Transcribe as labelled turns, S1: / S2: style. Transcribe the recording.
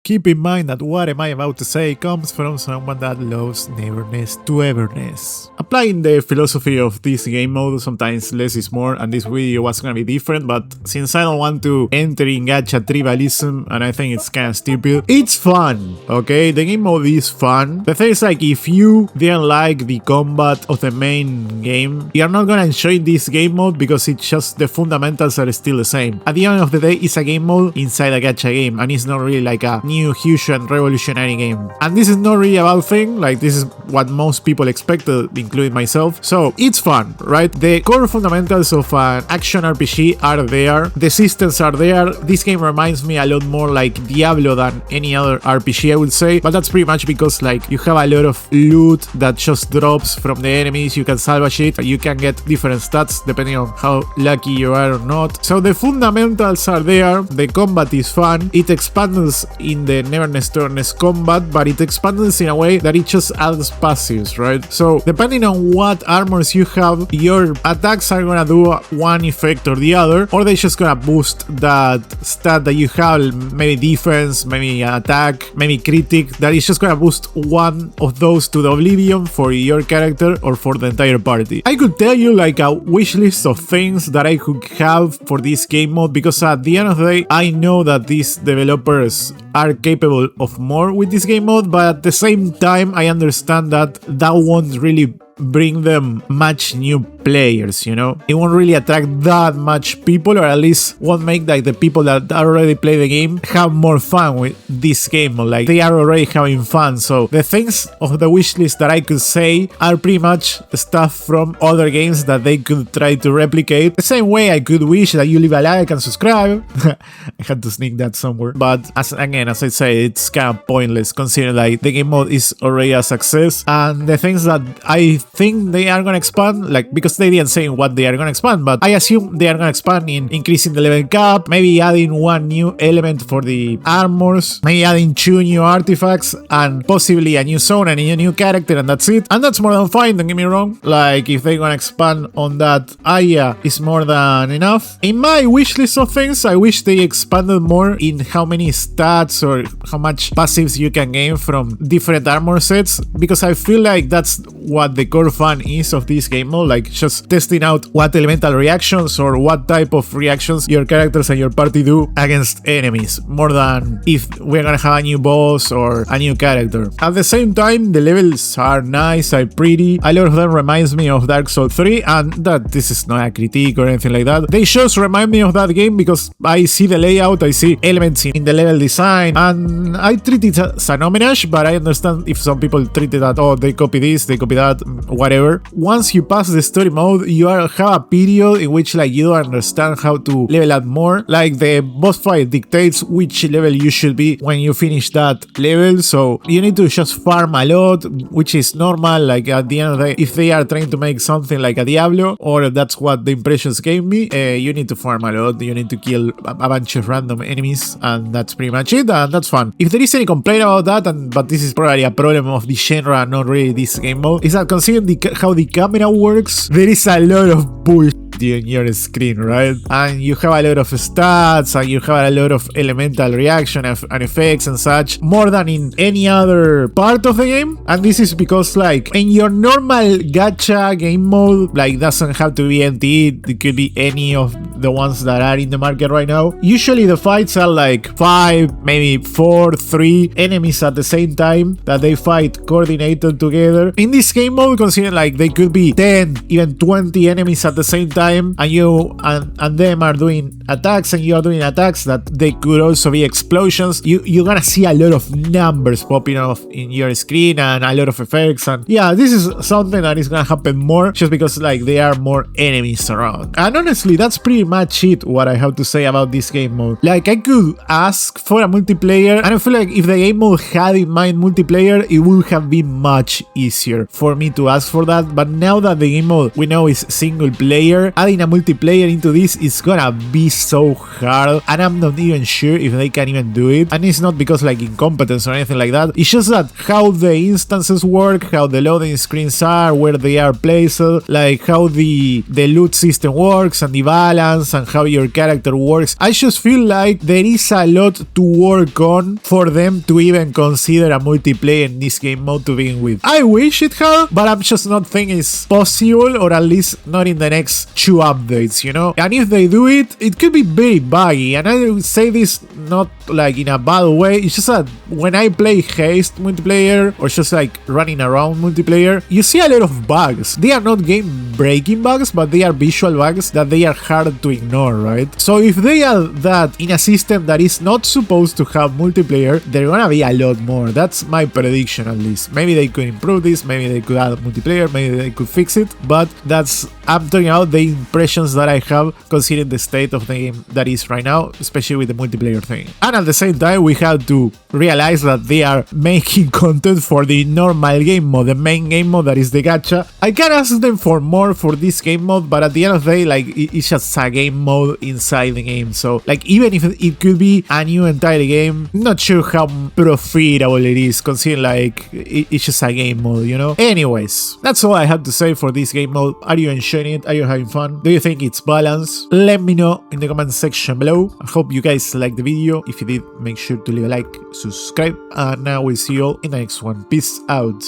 S1: keep in mind that what am I about to say comes from someone that loves Neverness to Everness. Applying the philosophy of this game mode, sometimes less is more, and this video was gonna be different, but since I don't want to enter in gacha tribalism, and I think it's kinda stupid, it's fun, okay? The game mode is fun. The thing is, like, if you didn't like the combat of the main game, you're not gonna enjoy this game mode because it's just the fundamentals are still the same. At the end of the day, it's a game mode inside a gacha game, and it's not really like a new, huge and revolutionary game. And this is not really a bad thing, like this is what most people expected, including myself. So it's fun, right? The core fundamentals of an action RPG are there, the systems are there. This game reminds me a lot more like Diablo than any other RPG, I would say, but that's pretty much because like you have a lot of loot that just drops from the enemies, you can salvage it, you can get different stats depending on how lucky you are or not. So the fundamentals are there, the combat is fun, it expands in the Neverness combat, but it expands in a way that it just adds passives, right? So depending on what armors you have, your attacks are gonna do one effect or the other, or they just gonna boost that stat that you have, maybe defense, maybe attack, maybe critic, that is just gonna boost one of those to the oblivion for your character or for the entire party. I could tell you like a wish list of things that I could have for this game mode, because at the end of the day, I know that these developers are capable of more with this game mode, but at the same time, I understand that that won't really bring them much new players, you know? It won't really attract that much people, or at least won't make like the people that already play the game have more fun with this game, like they are already having fun. So the things of the wishlist that I could say are pretty much stuff from other games that they could try to replicate. The same way I could wish that you leave a like and subscribe. I had to sneak that somewhere, but as I say, it's kind of pointless considering like the game mode is already a success, and the things that I think they are gonna expand, like, because they didn't say what they are gonna expand, but I assume they are gonna expand in increasing the level cap, maybe adding one new element for the armors, maybe adding 2 new artifacts, and possibly a new zone and a new character, and that's it. And that's more than fine, don't get me wrong. Like, if they're gonna expand on that area, it's more than enough. In my wish list of things, I wish they expanded more in how many stats or how much passives you can gain from different armor sets, because I feel like that's what the core fun is of this game mode, like just testing out what elemental reactions or what type of reactions your characters and your party do against enemies, more than if we're gonna have a new boss or a new character. At the same time, the levels are nice, are pretty. A lot of them reminds me of Dark Souls 3, and that this is not a critique or anything like that. They just remind me of that game because I see the layout, I see elements in the level design, and I treat it as an homage, but I understand if some people treat it as, oh, they copy this, they copy that, whatever. Once you pass the story mode, you have a period in which like you don't understand how to level up more. Like the boss fight dictates which level you should be when you finish that level, so you need to just farm a lot, which is normal. Like at the end of the day, if they are trying to make something like a Diablo, or that's what the impressions gave me, you need to farm a lot, you need to kill a bunch of random enemies, and that's pretty much it, and that's fun. If there is any complaint about that, but this is probably a problem of the genre, not really this game mode, is that considering how the camera works, there is a lot of bullshit in your screen, right? And you have a lot of stats, and you have a lot of elemental reaction and effects and such, more than in any other part of the game. And this is because like in your normal gacha game mode, like doesn't have to be NT, it could be any of the ones that are in the market right now. Usually the fights are like 5, maybe 4, 3 enemies at the same time that they fight coordinated together. In this game mode, consider like they could be 10, even 20 enemies at the same time, and you and them are doing attacks, and you are doing attacks that they could also be explosions. You're gonna see a lot of numbers popping off in your screen and a lot of effects, and yeah, this is something that is gonna happen more just because like there are more enemies around. And honestly, that's pretty much it what I have to say about this game mode. Like, I could ask for a multiplayer, and I feel like if the game mode had in mind multiplayer, it would have been much easier for me to ask for that. But now that the game mode we know is single player, multiplayer. Adding a multiplayer into this is gonna be so hard, and I'm not even sure if they can even do it. And it's not because like incompetence or anything like that. It's just that how the instances work, how the loading screens are, where they are placed, like how the loot system works and the balance and how your character works. I just feel like there is a lot to work on for them to even consider a multiplayer in this game mode to begin with. I wish it had, but I'm just not thinking it's possible, or at least not in the next 2 updates, you know? And if they do it, it could be very buggy, and I would say this not like in a bad way. It's just that when I play Haste multiplayer or just like running around multiplayer, you see a lot of bugs. They are not game breaking bugs, but they are visual bugs that they are hard to ignore, right? So if they add that in a system that is not supposed to have multiplayer, there gonna be a lot more. That's my prediction, at least. Maybe they could improve this, maybe they could add multiplayer, maybe they could fix it, but I'm talking about the impressions that I have considering the state of the game that is right now, especially with the multiplayer thing. And at the same time, we have to realize that they are making content for the normal game mode, the main game mode that is the gacha. I can ask them for more for this game mode, but at the end of the day, like, it's just a game mode inside the game. So like, even if it could be a new entire game, I'm not sure how profitable it is, considering like it's just a game mode, you know? Anyways, that's all I had to say for this game mode. Are you enjoying it? Are you having fun? Do you think it's balanced? Let me know in the comment section below. I hope you guys liked the video. If you did, make sure to leave a like, subscribe, and I will see you all in the next one. Peace out.